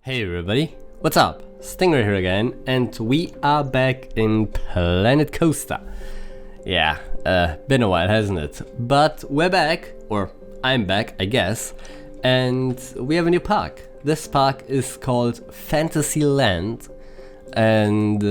Hey everybody, what's up? Stingray here again, and we are back in Planet Coaster. Yeah, been a while, hasn't it? But we're back, or I'm back, I guess, and we have a new park. This park is called Fantasyland, and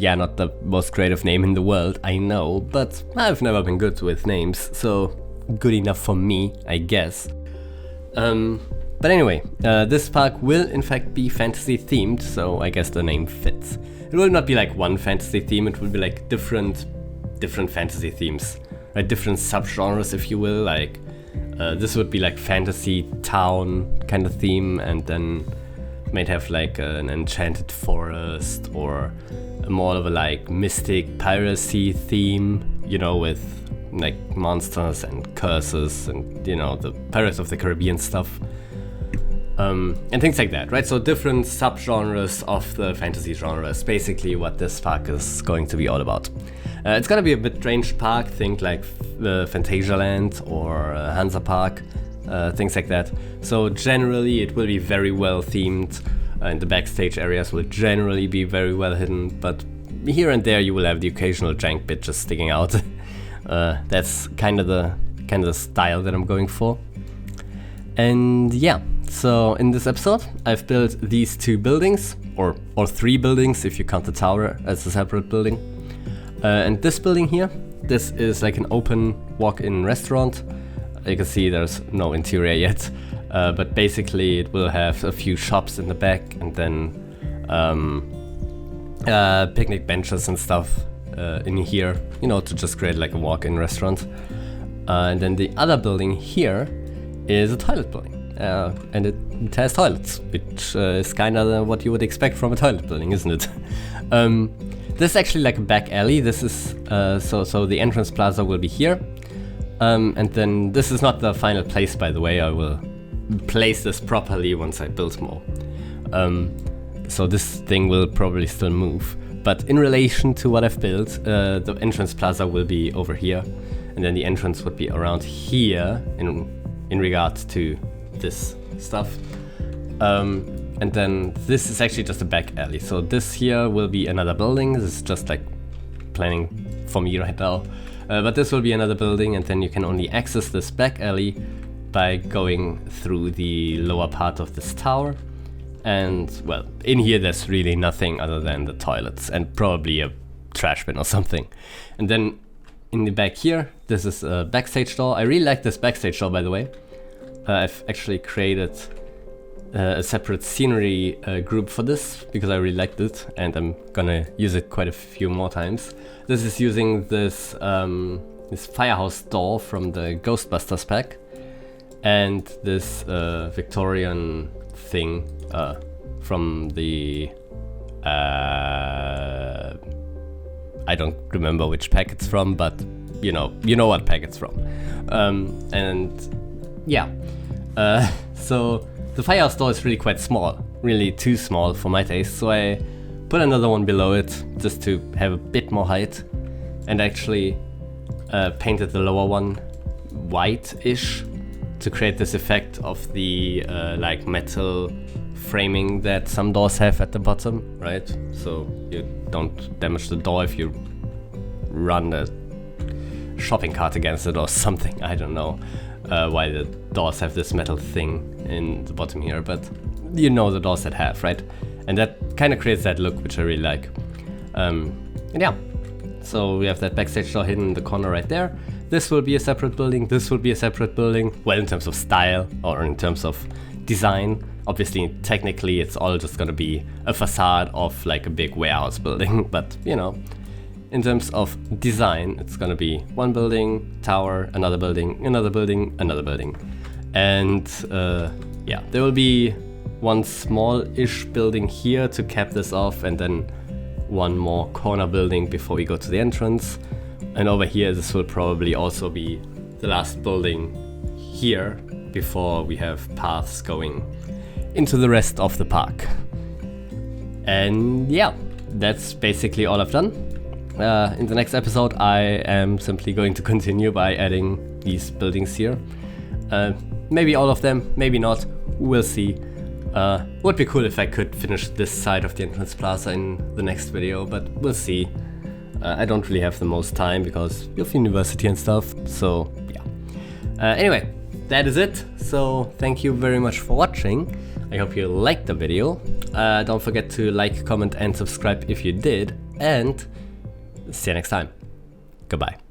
yeah, not the most creative name in the world, I know, but I've never been good with names, so good enough for me, I guess. But anyway, this park will in fact be fantasy themed, so I guess the name fits. It will not be like one fantasy theme, it will be like different fantasy themes, right? Different subgenres, if you will. Like this would be like fantasy town kind of theme, and then might have like an enchanted forest or more of a like mystic piracy theme, you know, with like monsters and curses and, you know, the Pirates of the Caribbean stuff. And things like that, right? So different subgenres of the fantasy genre is basically what this park is going to be all about. It's gonna be a mid-range park, think like Phantasialand or Hansa Park, things like that. So generally it will be very well themed, and the backstage areas will generally be very well hidden, but here and there you will have the occasional jank bit just sticking out. That's kind of the style that I'm going for. And yeah, so in this episode I've built these two buildings, or three buildings if you count the tower as a separate building. And this building here, this is like an open walk-in restaurant. You can see there's no interior yet, but basically it will have a few shops in the back, and then picnic benches and stuff in here, you know, to just create like a walk-in restaurant. And then the other building here is a toilet building, and it has toilets, which is kind of what you would expect from a toilet building, isn't it? This is actually like a back alley. This is so the entrance plaza will be here, and then this is not the final place, by the way. I will place this properly once I build more. So this thing will probably still move, but in relation to what I've built, the entrance plaza will be over here, and then the entrance would be around here in regards to this stuff. And then this is actually just a back alley. So this here will be another building. This is just like planning for me right now. But this will be another building, and then you can only access this back alley by going through the lower part of this tower. And well, in here there's really nothing other than the toilets and probably a trash bin or something. And then in the back here, this is a backstage door. I really like this backstage door, by the way. I've actually created a separate scenery group for this because I really liked it, and I'm gonna use it quite a few more times. This is using this firehouse door from the Ghostbusters pack, and this Victorian thing from the I don't remember which pack it's from, but you know what pack it's from. And yeah, so the firehouse door is really quite small, really too small for my taste, so I put another one below it just to have a bit more height, and actually painted the lower one white-ish to create this effect of the like metal framing that some doors have at the bottom, right? So you don't damage the door if you run a shopping cart against it or something. I don't know why the doors have this metal thing in the bottom here, but you know the doors that have, right? And that kind of creates that look, which I really like. And yeah, so we have that backstage door hidden in the corner right there. This will be a separate building, this will be a separate building. Well, in terms of style or in terms of design, obviously technically it's all just gonna be a facade of like a big warehouse building, but you know, in terms of design, it's gonna be one building, tower, another building, another building, another building. And yeah, there will be one small-ish building here to cap this off, and then one more corner building before we go to the entrance. And over here, this will probably also be the last building here before we have paths going into the rest of the park. And yeah, that's basically all I've done. In the next episode, I am simply going to continue by adding these buildings here. Maybe all of them, maybe not, we'll see. Would be cool if I could finish this side of the entrance plaza in the next video, but we'll see. I don't really have the most time because of university and stuff, so yeah. Anyway, that is it. So thank you very much for watching. I hope you liked the video. Don't forget to like, comment and subscribe if you did, and see you next time. Goodbye.